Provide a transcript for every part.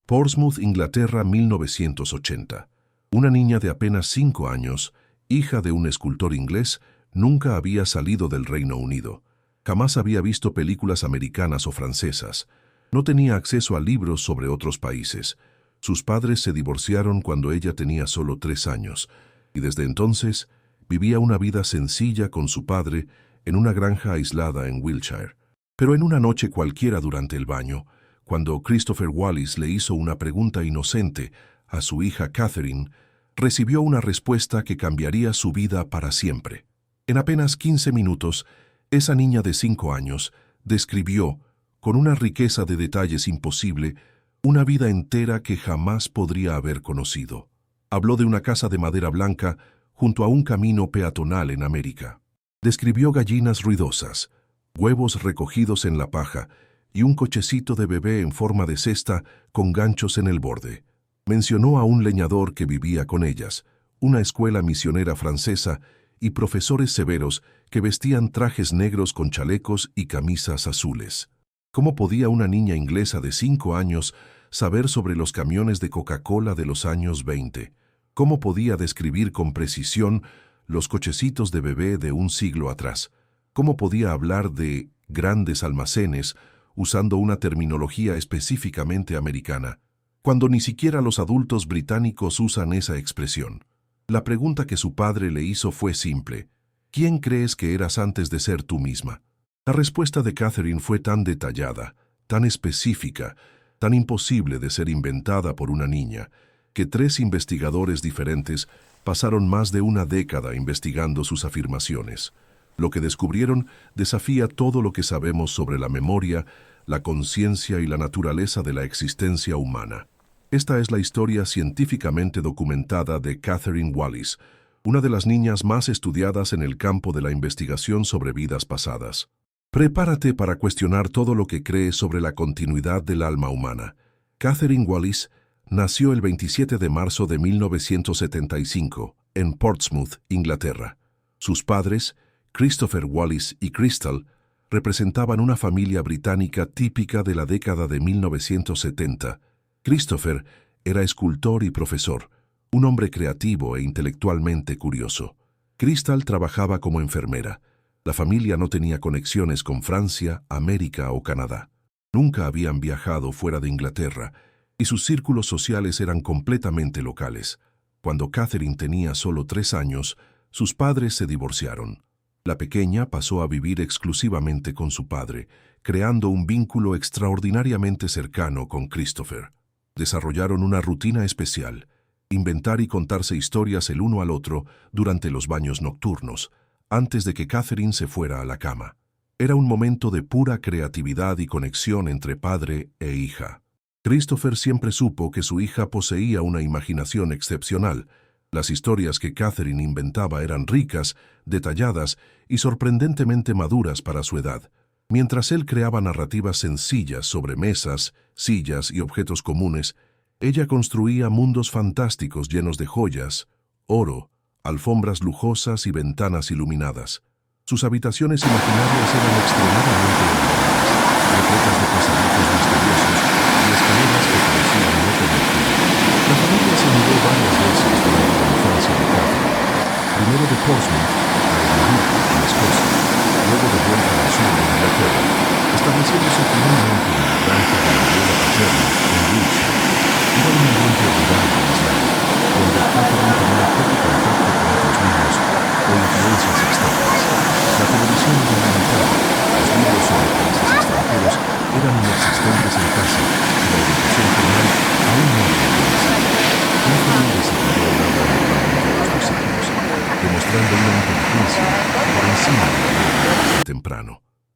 Portsmouth, Inglaterra, 1980. Una niña de apenas 5 años, hija de un escultor inglés, nunca había salido del Reino Unido. Jamás había visto películas americanas o francesas. No tenía acceso a libros sobre otros países. Sus padres se divorciaron cuando ella tenía solo 3 años, y desde entonces vivía una vida sencilla con su padre en una granja aislada en Wiltshire. Pero en una noche cualquiera durante el baño, cuando Christopher Wallis le hizo una pregunta inocente a su hija Catherine, recibió una respuesta que cambiaría su vida para siempre. En apenas 15 minutos, esa niña de 5 años describió, con una riqueza de detalles imposible, una vida entera que jamás podría haber conocido. Habló de una casa de madera blanca junto a un camino peatonal en América. Describió gallinas ruidosas, huevos recogidos en la paja y un cochecito de bebé en forma de cesta con ganchos en el borde. Mencionó a un leñador que vivía con ellas, una escuela misionera francesa y profesores severos que vestían trajes negros con chalecos y camisas azules. ¿Cómo podía una niña inglesa de 5 años saber sobre los camiones de Coca-Cola de los años 20? ¿Cómo podía describir con precisión los cochecitos de bebé de un siglo atrás? ¿Cómo podía hablar de grandes almacenes usando una terminología específicamente americana, cuando ni siquiera los adultos británicos usan esa expresión? La pregunta que su padre le hizo fue simple: ¿quién crees que eras antes de ser tú misma? La respuesta de Catherine fue tan detallada, tan específica, tan imposible de ser inventada por una niña, que 3 investigadores diferentes pasaron más de una década investigando sus afirmaciones. Lo que descubrieron desafía todo lo que sabemos sobre la memoria, la conciencia y la naturaleza de la existencia humana. Esta es la historia científicamente documentada de Catherine Wallis, una de las niñas más estudiadas en el campo de la investigación sobre vidas pasadas. Prepárate para cuestionar todo lo que crees sobre la continuidad del alma humana. Catherine Wallis nació el 27 de marzo de 1975 en Portsmouth, Inglaterra. Sus padres, Christopher Wallis y Crystal, representaban una familia británica típica de la década de 1970. Christopher era escultor y profesor, un hombre creativo e intelectualmente curioso. Crystal trabajaba como enfermera. La familia no tenía conexiones con Francia, América o Canadá. Nunca habían viajado fuera de Inglaterra y sus círculos sociales eran completamente locales. Cuando Catherine tenía solo 3 años, sus padres se divorciaron. La pequeña pasó a vivir exclusivamente con su padre, creando un vínculo extraordinariamente cercano con Christopher. Desarrollaron una rutina especial: inventar y contarse historias el uno al otro durante los baños nocturnos, antes de que Catherine se fuera a la cama. Era un momento de pura creatividad y conexión entre padre e hija. Christopher siempre supo que su hija poseía una imaginación excepcional. Las historias que Catherine inventaba eran ricas, detalladas y sorprendentemente maduras para su edad. Mientras él creaba narrativas sencillas sobre mesas, sillas y objetos comunes, ella construía mundos fantásticos llenos de joyas, oro, alfombras lujosas y ventanas iluminadas. Sus habitaciones imaginarias eran extremadamente elaboradas, repletas de pasadizos misteriosos y escaleras que parecían no tener fin. La familia se mudó varias veces durante la infancia de Catherine. Primero de Portsmouth a Edimburgo, en Escocia, luego de vuelta al sur de Inglaterra, estableciéndose finalmente en la granja de la abuela paterna en Wiltshire. Era un ambiente rural y aislado, donde Catherine tenía poco contacto con otros niños o influencias externas. La televisión era limitada, los libros sobre países extranjeros eran inexistentes en casa y la educación formal aún no había comenzado. Catherine desarrolló el habla normalmente a los 2 años, demostrando una inteligencia por encima de la media desde temprano.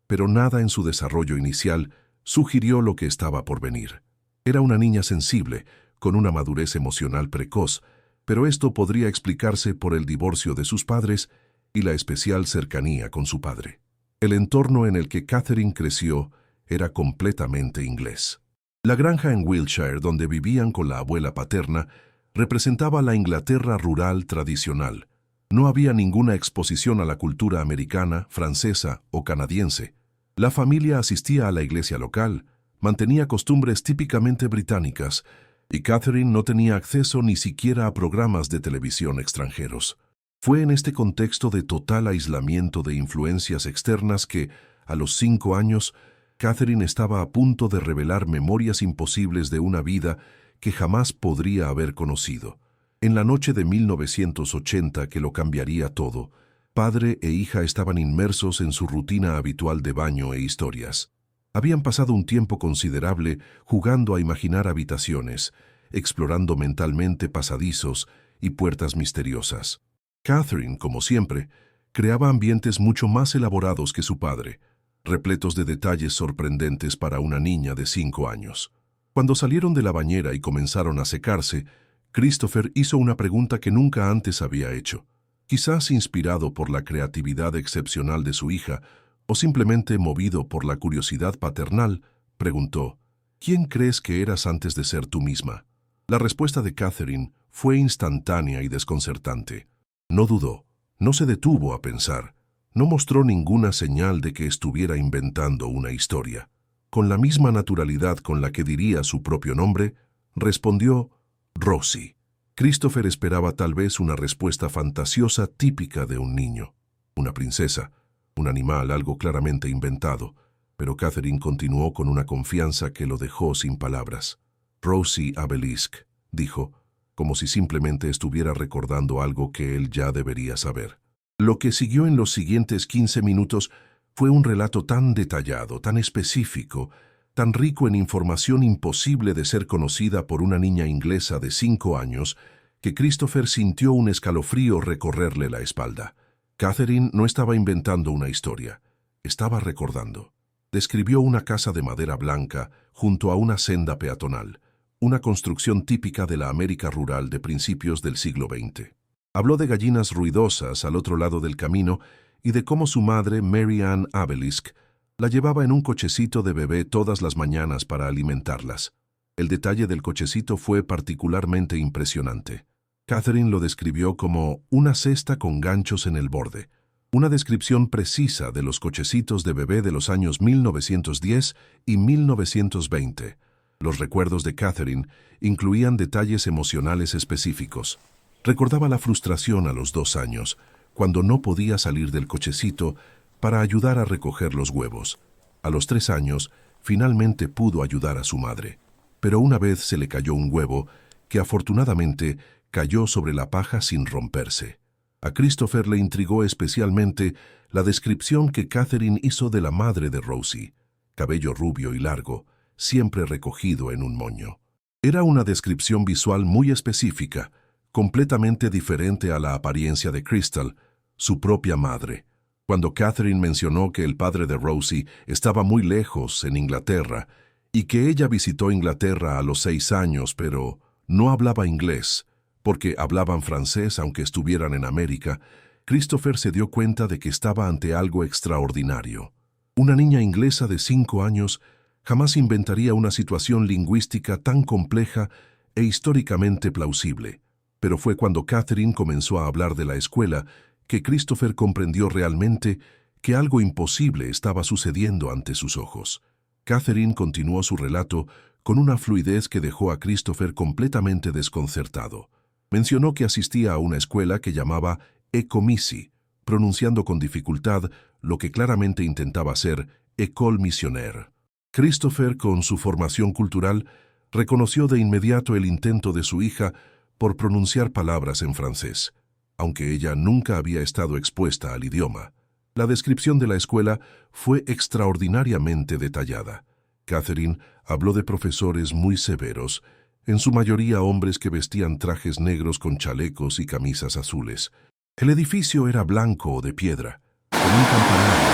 Pero nada en su desarrollo inicial sugirió lo que estaba por venir. Era una niña sensible, con una madurez emocional precoz, pero esto podría explicarse por el divorcio de sus padres y la especial cercanía con su padre. El entorno en el que Catherine creció era completamente inglés. La granja en Wiltshire, donde vivían con la abuela paterna, representaba la Inglaterra rural tradicional. No había ninguna exposición a la cultura americana, francesa o canadiense. La familia asistía a la iglesia local, Mantenía costumbres típicamente británicas, y Catherine no tenía acceso ni siquiera a programas de televisión extranjeros. Fue en este contexto de total aislamiento de influencias externas que, a los 5 años, Catherine estaba a punto de revelar memorias imposibles de una vida que jamás podría haber conocido. En la noche de 1980, que lo cambiaría todo, padre e hija estaban inmersos en su rutina habitual de baño e historias. Habían pasado un tiempo considerable jugando a imaginar habitaciones, explorando mentalmente pasadizos y puertas misteriosas. Catherine, como siempre, creaba ambientes mucho más elaborados que su padre, repletos de detalles sorprendentes para una niña de 5 años. Cuando salieron de la bañera y comenzaron a secarse, Christopher hizo una pregunta que nunca antes había hecho. Quizás inspirado por la creatividad excepcional de su hija, o simplemente movido por la curiosidad paternal, preguntó, ¿quién crees que eras antes de ser tú misma? La respuesta de Catherine fue instantánea y desconcertante. No dudó, no se detuvo a pensar, no mostró ninguna señal de que estuviera inventando una historia. Con la misma naturalidad con la que diría su propio nombre, respondió Rosie. Christopher esperaba tal vez una respuesta fantasiosa típica de un niño, una princesa, un animal, algo claramente inventado, pero Catherine continuó con una confianza que lo dejó sin palabras. Rosie Abelisk, dijo, como si simplemente estuviera recordando algo que él ya debería saber. Lo que siguió en los siguientes 15 minutos fue un relato tan detallado, tan específico, tan rico en información imposible de ser conocida por una niña inglesa de 5 años, que Christopher sintió un escalofrío recorrerle la espalda. Catherine no estaba inventando una historia, estaba recordando. Describió una casa de madera blanca junto a una senda peatonal, una construcción típica de la América rural de principios del siglo XX. Habló de gallinas ruidosas al otro lado del camino y de cómo su madre, Mary Ann Abelisk, la llevaba en un cochecito de bebé todas las mañanas para alimentarlas. El detalle del cochecito fue particularmente impresionante. Catherine lo describió como una cesta con ganchos en el borde, una descripción precisa de los cochecitos de bebé de los años 1910 y 1920. Los recuerdos de Catherine incluían detalles emocionales específicos. Recordaba la frustración a los 2 años, cuando no podía salir del cochecito para ayudar a recoger los huevos. A los 3 años, finalmente pudo ayudar a su madre. Pero una vez se le cayó un huevo que afortunadamente cayó sobre la paja sin romperse. A Christopher le intrigó especialmente la descripción que Catherine hizo de la madre de Rosie, cabello rubio y largo, siempre recogido en un moño. Era una descripción visual muy específica, completamente diferente a la apariencia de Crystal, su propia madre. Cuando Catherine mencionó que el padre de Rosie estaba muy lejos, en Inglaterra, y que ella visitó Inglaterra a los 6 años, pero no hablaba inglés, porque hablaban francés aunque estuvieran en América, Christopher se dio cuenta de que estaba ante algo extraordinario. Una niña inglesa de 5 años jamás inventaría una situación lingüística tan compleja e históricamente plausible. Pero fue cuando Catherine comenzó a hablar de la escuela que Christopher comprendió realmente que algo imposible estaba sucediendo ante sus ojos. Catherine continuó su relato con una fluidez que dejó a Christopher completamente desconcertado. Mencionó que asistía a una escuela que llamaba Ecomisi, pronunciando con dificultad lo que claramente intentaba ser École Missionnaire. Christopher, con su formación cultural, reconoció de inmediato el intento de su hija por pronunciar palabras en francés, aunque ella nunca había estado expuesta al idioma. La descripción de la escuela fue extraordinariamente detallada. Catherine habló de profesores muy severos, en su mayoría hombres que vestían trajes negros con chalecos y camisas azules. El edificio era blanco o de piedra, con un campanario,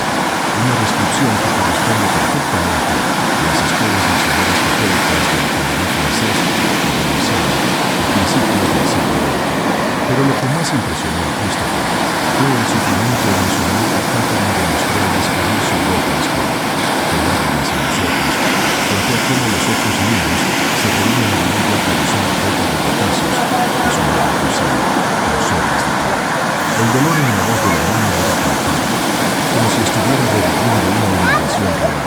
una descripción que corresponde perfectamente a las escuelas misioneras católicas del Canadá francés que comenzaron a principios del siglo XX. Pero lo que más impresionó a Christopher fue el sufrimiento emocional que Catherine demostró al describir su propia escuela. Con lágrimas en los ojos, contó cómo los otros niños se reían de ella por usar ropa de payasos que sonaba posible, pero solo hasta aquí. El dolor en la voz de la niña era palpable, como si estuviera reviviendo una humillación real,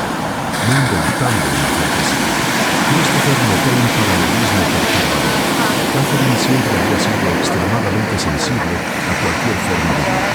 no inventada pensando en la fantasía. Christopher notó un paralelismo perturbador. Catherine siempre había sido extremadamente sensible a cualquier forma de vida.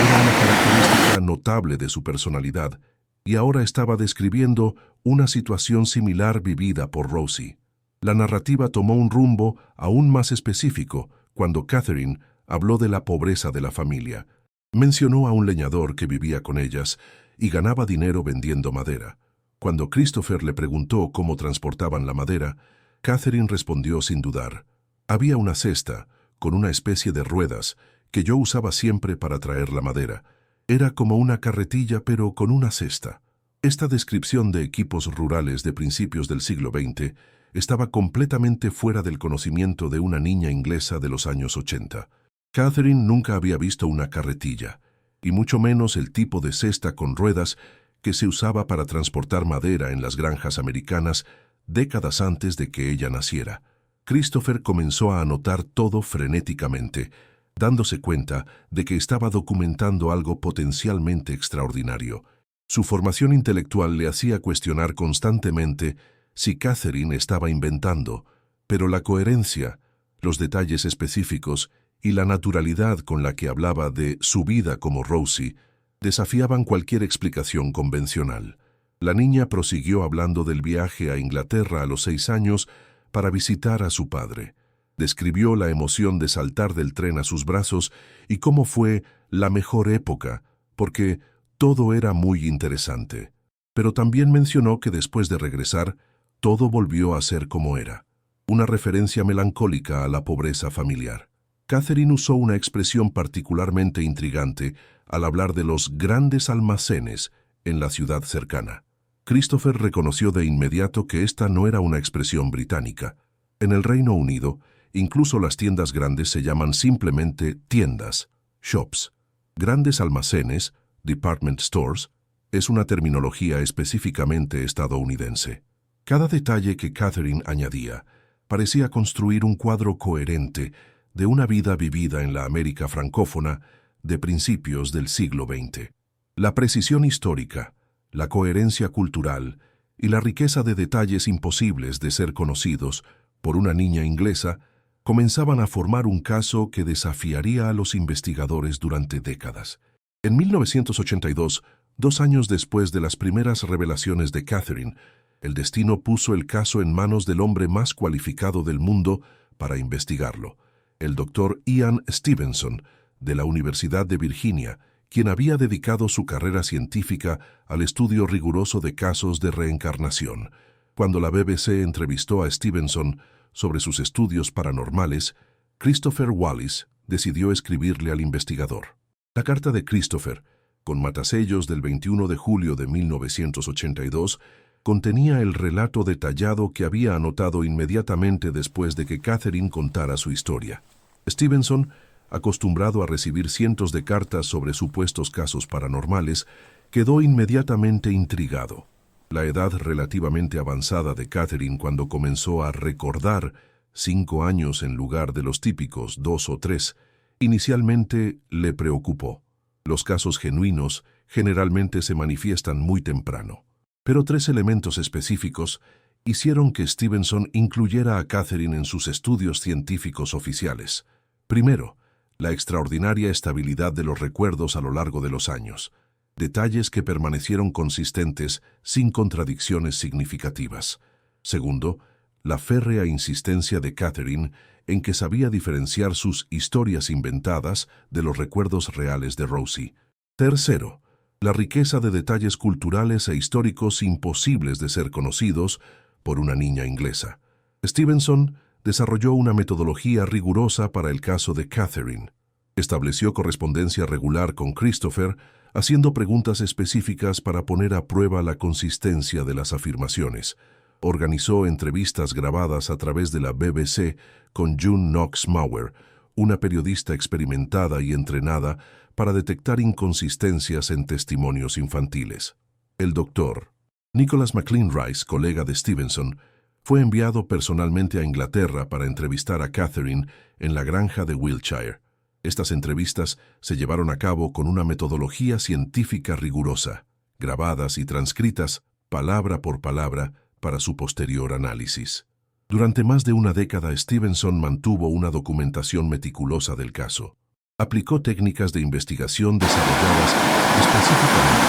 Era una característica notable de su personalidad, y ahora estaba describiendo una situación similar vivida por Rosie. La narrativa tomó un rumbo aún más específico cuando Catherine habló de la pobreza de la familia. Mencionó a un leñador que vivía con ellas y ganaba dinero vendiendo madera. Cuando Christopher le preguntó cómo transportaban la madera, Catherine respondió sin dudar. Había una cesta, con una especie de ruedas, que yo usaba siempre para traer la madera. Era como una carretilla, pero con una cesta. Esta descripción de equipos rurales de principios del siglo XX estaba completamente fuera del conocimiento de una niña inglesa de los años 80. Catherine nunca había visto una carretilla, y mucho menos el tipo de cesta con ruedas que se usaba para transportar madera en las granjas americanas décadas antes de que ella naciera. Christopher comenzó a anotar todo frenéticamente, dándose cuenta de que estaba documentando algo potencialmente extraordinario. Su formación intelectual le hacía cuestionar constantemente si Catherine estaba inventando, pero la coherencia, los detalles específicos y la naturalidad con la que hablaba de su vida como Rosie desafiaban cualquier explicación convencional. La niña prosiguió hablando del viaje a Inglaterra a los 6 años para visitar a su padre. Describió la emoción de saltar del tren a sus brazos y cómo fue la mejor época, porque todo era muy interesante. Pero también mencionó que después de regresar, todo volvió a ser como era, una referencia melancólica a la pobreza familiar. Catherine usó una expresión particularmente intrigante al hablar de los grandes almacenes en la ciudad cercana. Christopher reconoció de inmediato que esta no era una expresión británica. En el Reino Unido, incluso las tiendas grandes se llaman simplemente tiendas, shops. Grandes almacenes, department stores, es una terminología específicamente estadounidense. Cada detalle que Catherine añadía parecía construir un cuadro coherente de una vida vivida en la América francófona de principios del siglo XX. La precisión histórica, la coherencia cultural y la riqueza de detalles imposibles de ser conocidos por una niña inglesa comenzaban a formar un caso que desafiaría a los investigadores durante décadas. En 1982, 2 años después de las primeras revelaciones de Catherine, el destino puso el caso en manos del hombre más cualificado del mundo para investigarlo, el Dr. Ian Stevenson, de la Universidad de Virginia, quien había dedicado su carrera científica al estudio riguroso de casos de reencarnación. Cuando la BBC entrevistó a Stevenson sobre sus estudios paranormales, Christopher Wallis decidió escribirle al investigador. La carta de Christopher, con matasellos del 21 de julio de 1982, contenía el relato detallado que había anotado inmediatamente después de que Catherine contara su historia. Stevenson, acostumbrado a recibir cientos de cartas sobre supuestos casos paranormales, quedó inmediatamente intrigado. La edad relativamente avanzada de Catherine cuando comenzó a recordar 5 años en lugar de los típicos 2 o 3, inicialmente le preocupó. Los casos genuinos generalmente se manifiestan muy temprano. Pero 3 elementos específicos hicieron que Stevenson incluyera a Catherine en sus estudios científicos oficiales. Primero, la extraordinaria estabilidad de los recuerdos a lo largo de los años, detalles que permanecieron consistentes sin contradicciones significativas. Segundo, la férrea insistencia de Catherine en que sabía diferenciar sus historias inventadas de los recuerdos reales de Rosie. Tercero, la riqueza de detalles culturales e históricos imposibles de ser conocidos por una niña inglesa. Stevenson desarrolló una metodología rigurosa para el caso de Catherine. Estableció correspondencia regular con Christopher, haciendo preguntas específicas para poner a prueba la consistencia de las afirmaciones. Organizó entrevistas grabadas a través de la BBC con June Knox Maurer, una periodista experimentada y entrenada para detectar inconsistencias en testimonios infantiles. El doctor Nicholas McLean Rice, colega de Stevenson, fue enviado personalmente a Inglaterra para entrevistar a Catherine en la granja de Wiltshire. Estas entrevistas se llevaron a cabo con una metodología científica rigurosa, grabadas y transcritas palabra por palabra, para su posterior análisis. Durante más de una década, Stevenson mantuvo una documentación meticulosa del caso. Aplicó técnicas de investigación desarrolladas específicamente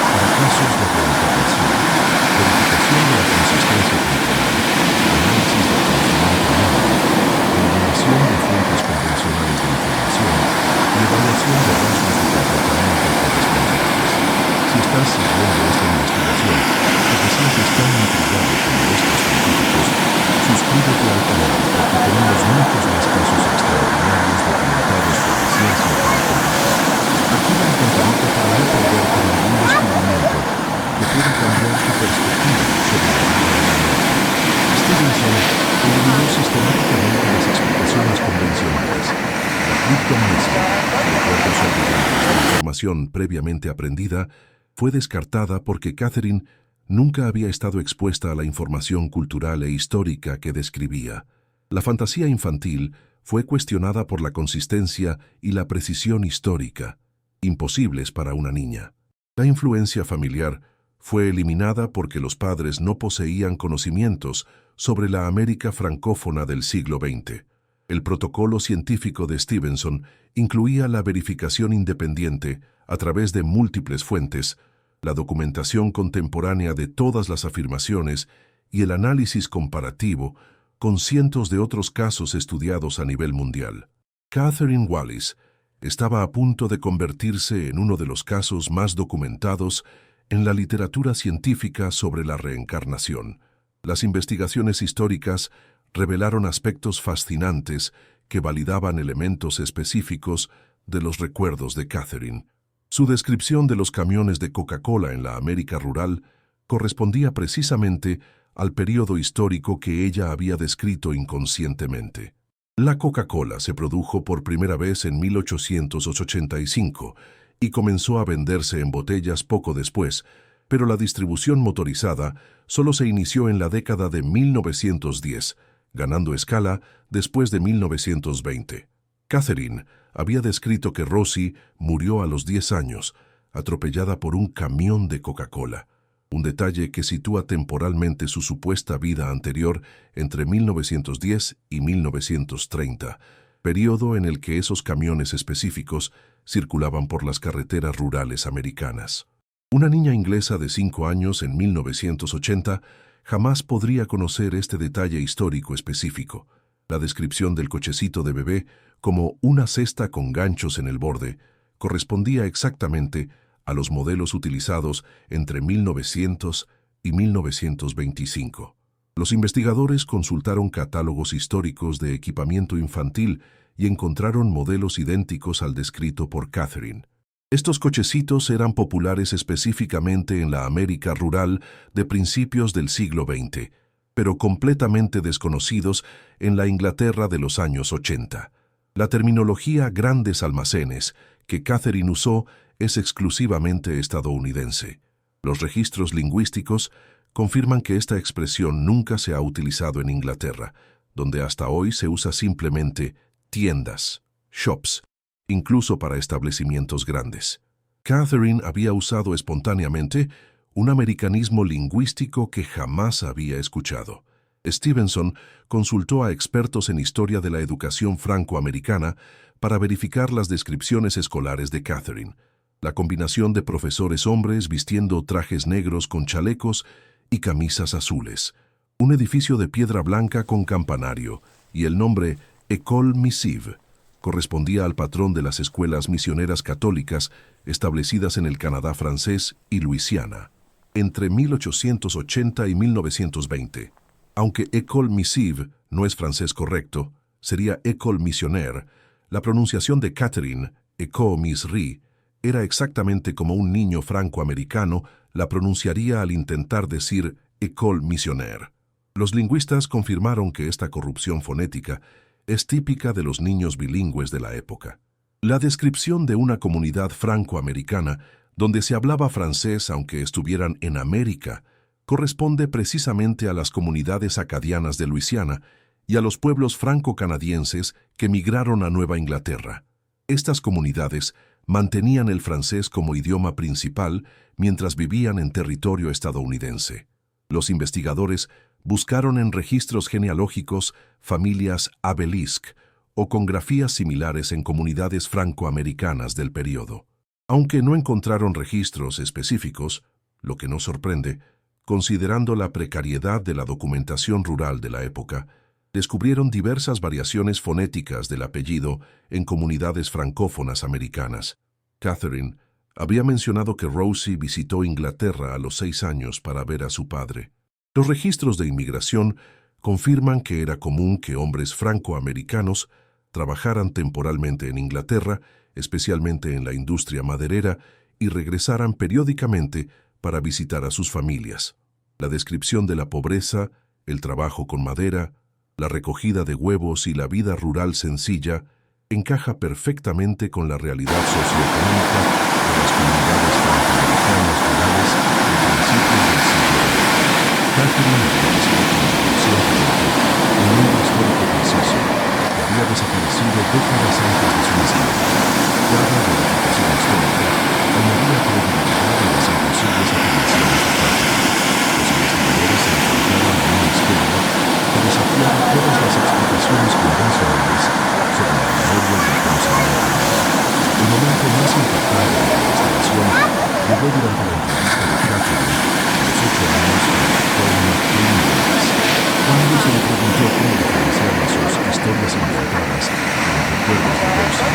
para casos de reinterpretación, verificación de la consistencia temporal, análisis del conocimiento humano, eliminación de fuentes convencionales de información y evaluación de rasgos de comportamiento correspondientes. Si estás siguiendo esta investigación y te sientes tan intrigado como estos científicos, suscríbete al canal porque tenemos muchos más casos extraordinarios documentados por la ciencia para compartir. Activa la campanita para no perderte ningún descubrimiento que pueda cambiar tu perspectiva sobre la vida de la mente. Stevenson eliminó sistemáticamente las explicaciones convencionales. La criptomnesia, recuerdos olvidados de información previamente aprendida, fue descartada porque Catherine nunca había estado expuesta a la información cultural e histórica que describía. La fantasía infantil fue cuestionada por la consistencia y la precisión histórica, imposibles para una niña. La influencia familiar fue eliminada porque los padres no poseían conocimientos sobre la América francófona del siglo XX. El protocolo científico de Stevenson incluía la verificación independiente a través de múltiples fuentes, la documentación contemporánea de todas las afirmaciones y el análisis comparativo con cientos de otros casos estudiados a nivel mundial. Catherine Wallis estaba a punto de convertirse en uno de los casos más documentados en la literatura científica sobre la reencarnación. Las investigaciones históricas revelaron aspectos fascinantes que validaban elementos específicos de los recuerdos de Catherine. Su descripción de los camiones de Coca-Cola en la América rural correspondía precisamente al periodo histórico que ella había descrito inconscientemente. La Coca-Cola se produjo por primera vez en 1885 y comenzó a venderse en botellas poco después, pero la distribución motorizada solo se inició en la década de 1910, ganando escala después de 1920. Catherine había descrito que Rosie murió a los 10 años, atropellada por un camión de Coca-Cola, un detalle que sitúa temporalmente su supuesta vida anterior entre 1910 y 1930, periodo en el que esos camiones específicos circulaban por las carreteras rurales americanas. Una niña inglesa de 5 años en 1980 jamás podría conocer este detalle histórico específico. La descripción del cochecito de bebé como una cesta con ganchos en el borde correspondía exactamente a los modelos utilizados entre 1900 y 1925. Los investigadores consultaron catálogos históricos de equipamiento infantil y encontraron modelos idénticos al descrito por Catherine. Estos cochecitos eran populares específicamente en la América rural de principios del siglo XX, pero completamente desconocidos en la Inglaterra de los años 80. La terminología grandes almacenes que Catherine usó es exclusivamente estadounidense. Los registros lingüísticos confirman que esta expresión nunca se ha utilizado en Inglaterra, donde hasta hoy se usa simplemente tiendas, shops, incluso para establecimientos grandes. Catherine había usado espontáneamente un americanismo lingüístico que jamás había escuchado. Stevenson consultó a expertos en historia de la educación francoamericana para verificar las descripciones escolares de Catherine. La combinación de profesores hombres vistiendo trajes negros con chalecos y camisas azules, un edificio de piedra blanca con campanario y el nombre École Missive correspondía al patrón de las escuelas misioneras católicas establecidas en el Canadá francés y Luisiana entre 1880 y 1920. Aunque École Missive no es francés correcto, sería École Missionnaire, la pronunciación de Catherine, École Misri, era exactamente como un niño francoamericano la pronunciaría al intentar decir École Missionnaire. Los lingüistas confirmaron que esta corrupción fonética es típica de los niños bilingües de la época. La descripción de una comunidad francoamericana donde se hablaba francés aunque estuvieran en América corresponde precisamente a las comunidades acadianas de Luisiana y a los pueblos franco-canadienses que migraron a Nueva Inglaterra. Estas comunidades mantenían el francés como idioma principal mientras vivían en territorio estadounidense. Los investigadores buscaron en registros genealógicos familias Abelisque o con grafías similares en comunidades francoamericanas del período. Aunque no encontraron registros específicos, lo que no sorprende, considerando la precariedad de la documentación rural de la época, descubrieron diversas variaciones fonéticas del apellido en comunidades francófonas americanas. Catherine había mencionado que Rosie visitó Inglaterra a los 6 años para ver a su padre. Los registros de inmigración confirman que era común que hombres francoamericanos trabajaran temporalmente en Inglaterra, especialmente en la industria maderera, y regresaran periódicamente para visitar a sus familias. La descripción de la pobreza, el trabajo con madera, la recogida de huevos y la vida rural sencilla encaja perfectamente con la realidad socioeconómica de las comunidades francoamericanas rurales de principios del siglo XX. Catherine había descrito la dirección de un mundo histórico preciso que había desaparecido décadas antes de su nacimiento. Cada verificación histórica añadía credibilidad a las imposibles afirmaciones de Catherine. Los investigadores se enfrentaron a una historia que desafiaba todas las explicaciones convencionales sobre la memoria y el conocimiento. El momento más impactante de la investigación llegó durante la entrevista de Catherine a los 8 años con el doctor McLean Rice, cuando se le preguntó cómo diferenciaba sus historias inventadas de los recuerdos de Rosie.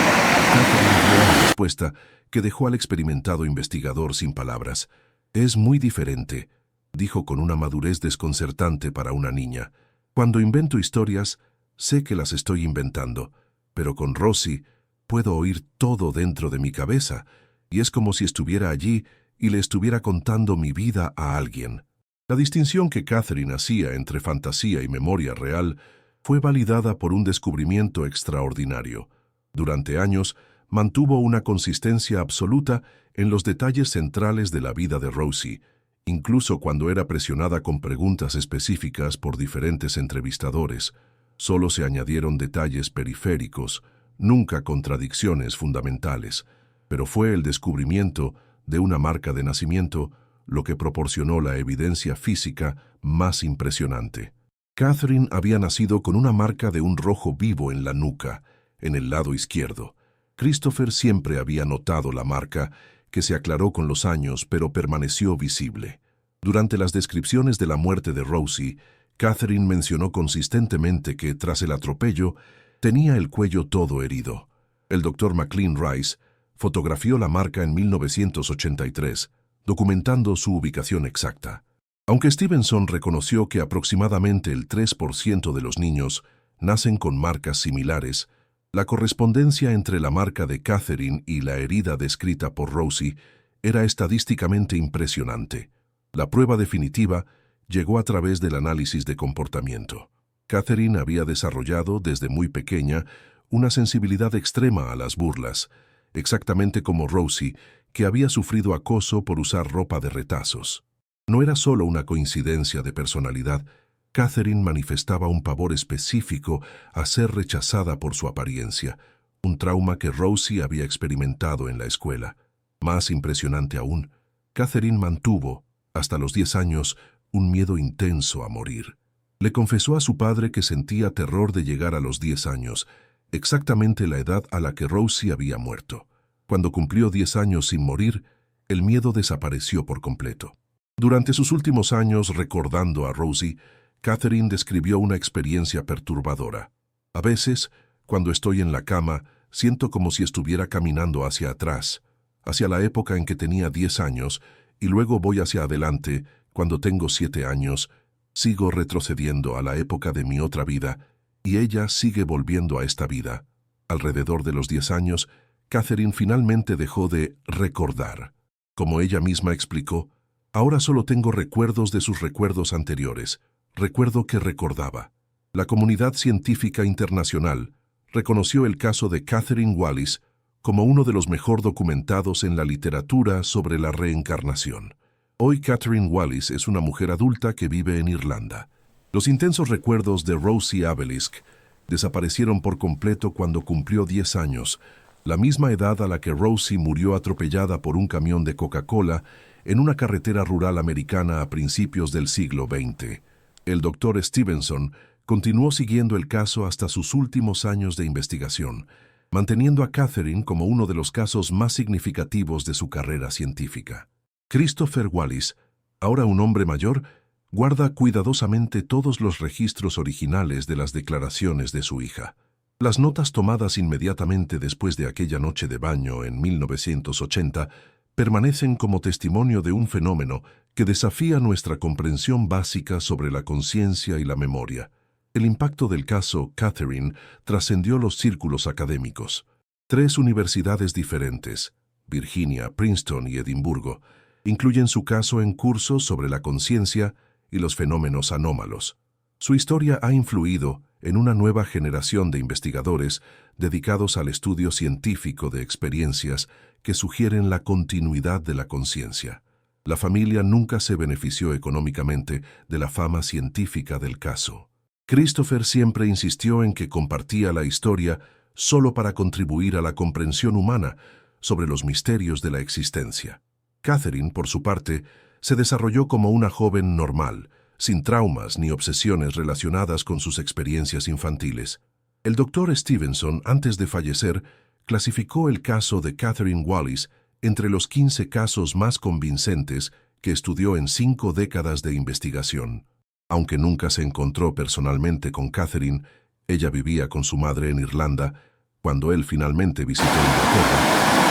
Catherine dio una respuesta que dejó al experimentado investigador sin palabras. «Es muy diferente», dijo con una madurez desconcertante para una niña. «Cuando invento historias, sé que las estoy inventando, pero con Rosie puedo oír todo dentro de mi cabeza, y es como si estuviera allí y le estuviera contando mi vida a alguien». La distinción que Catherine hacía entre fantasía y memoria real fue validada por un descubrimiento extraordinario. Durante años, mantuvo una consistencia absoluta en los detalles centrales de la vida de Rosie, incluso cuando era presionada con preguntas específicas por diferentes entrevistadores. Solo se añadieron detalles periféricos, nunca contradicciones fundamentales, pero fue el descubrimiento de una marca de nacimiento lo que proporcionó la evidencia física más impresionante. Catherine había nacido con una marca de un rojo vivo en la nuca, en el lado izquierdo. Christopher siempre había notado la marca, que se aclaró con los años, pero permaneció visible. Durante las descripciones de la muerte de Rosie, Catherine mencionó consistentemente que, tras el atropello, tenía el cuello todo herido. El doctor McLean Rice fotografió la marca en 1983, documentando su ubicación exacta. Aunque Stevenson reconoció que aproximadamente el 3% de los niños nacen con marcas similares, la correspondencia entre la marca de Catherine y la herida descrita por Rosie era estadísticamente impresionante. La prueba definitiva llegó a través del análisis de comportamiento. Catherine había desarrollado desde muy pequeña una sensibilidad extrema a las burlas, exactamente como Rosie, que había sufrido acoso por usar ropa de retazos. No era solo una coincidencia de personalidad. Catherine manifestaba un pavor específico a ser rechazada por su apariencia, un trauma que Rosie había experimentado en la escuela. Más impresionante aún, Catherine mantuvo, hasta los 10 años, un miedo intenso a morir. Le confesó a su padre que sentía terror de llegar a los 10 años, exactamente la edad a la que Rosie había muerto. Cuando cumplió 10 años sin morir, el miedo desapareció por completo. Durante sus últimos años recordando a Rosie, Catherine describió una experiencia perturbadora. «A veces, cuando estoy en la cama, siento como si estuviera caminando hacia atrás, hacia la época en que tenía 10 años, y luego voy hacia adelante, cuando tengo 7 años, sigo retrocediendo a la época de mi otra vida, y ella sigue volviendo a esta vida». Alrededor de los 10 años, Catherine finalmente dejó de recordar. Como ella misma explicó, «Ahora solo tengo recuerdos de sus recuerdos anteriores. Recuerdo que recordaba». La comunidad científica internacional reconoció el caso de Catherine Wallis como uno de los mejor documentados en la literatura sobre la reencarnación. Hoy Catherine Wallis es una mujer adulta que vive en Irlanda. Los intensos recuerdos de Rosie Abelisque desaparecieron por completo cuando cumplió 10 años, la misma edad a la que Rosie murió atropellada por un camión de Coca-Cola en una carretera rural americana a principios del siglo XX. El doctor Stevenson continuó siguiendo el caso hasta sus últimos años de investigación, manteniendo a Catherine como uno de los casos más significativos de su carrera científica. Christopher Wallace, ahora un hombre mayor, guarda cuidadosamente todos los registros originales de las declaraciones de su hija. Las notas tomadas inmediatamente después de aquella noche de baño en 1980 permanecen como testimonio de un fenómeno que desafía nuestra comprensión básica sobre la conciencia y la memoria. El impacto del caso Catherine trascendió los círculos académicos. 3 universidades diferentes, Virginia, Princeton y Edimburgo, incluyen su caso en cursos sobre la conciencia y los fenómenos anómalos. Su historia ha influido en una nueva generación de investigadores dedicados al estudio científico de experiencias que sugieren la continuidad de la conciencia. La familia nunca se benefició económicamente de la fama científica del caso. Christopher siempre insistió en que compartía la historia solo para contribuir a la comprensión humana sobre los misterios de la existencia. Catherine, por su parte, se desarrolló como una joven normal, sin traumas ni obsesiones relacionadas con sus experiencias infantiles. El doctor Stevenson, antes de fallecer, clasificó el caso de Catherine Wallace entre los 15 casos más convincentes que estudió en 5 décadas de investigación. Aunque nunca se encontró personalmente con Catherine, ella vivía con su madre en Irlanda. Cuando él finalmente visitó Inglaterra,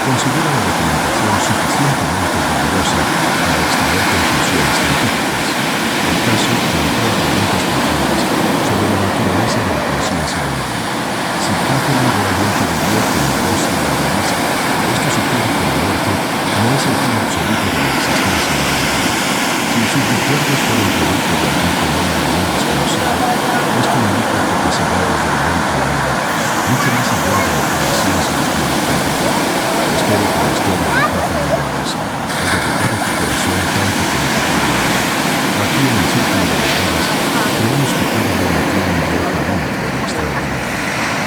considera la documentación suficientemente rigurosa para extraer conclusiones científicas. El caso plantea preguntas profundas sobre la naturaleza de la conciencia humana. Si Catherine realmente vivió como Rosie la realiza, esto sugiere que la muerte no es el fin absoluto de la existencia humana. Si sus recuerdos fueron producto de algún fenómeno no desconocido, esto indica capacidades de la mente humana mucho más allá de lo que la ciencia nos puede explicar. Espero que la historia de Catherine Wallace haya tocado tu corazón tanto como tu corazón. Aquí en el Círculo de Lectores creemos que cada uno tiene un valor único y extraordinario.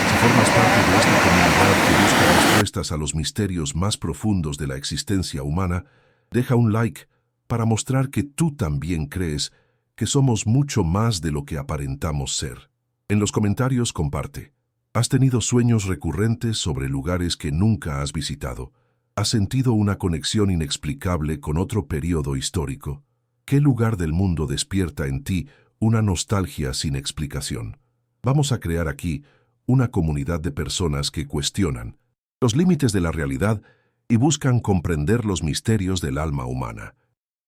Si formas parte de esta comunidad que busca respuestas a los misterios más profundos de la existencia humana, deja un like para mostrar que tú también crees que somos mucho más de lo que aparentamos ser. En los comentarios comparte. ¿Has tenido sueños recurrentes sobre lugares que nunca has visitado? ¿Has sentido una conexión inexplicable con otro periodo histórico? ¿Qué lugar del mundo despierta en ti una nostalgia sin explicación? Vamos a crear aquí una comunidad de personas que cuestionan los límites de la realidad y buscan comprender los misterios del alma humana.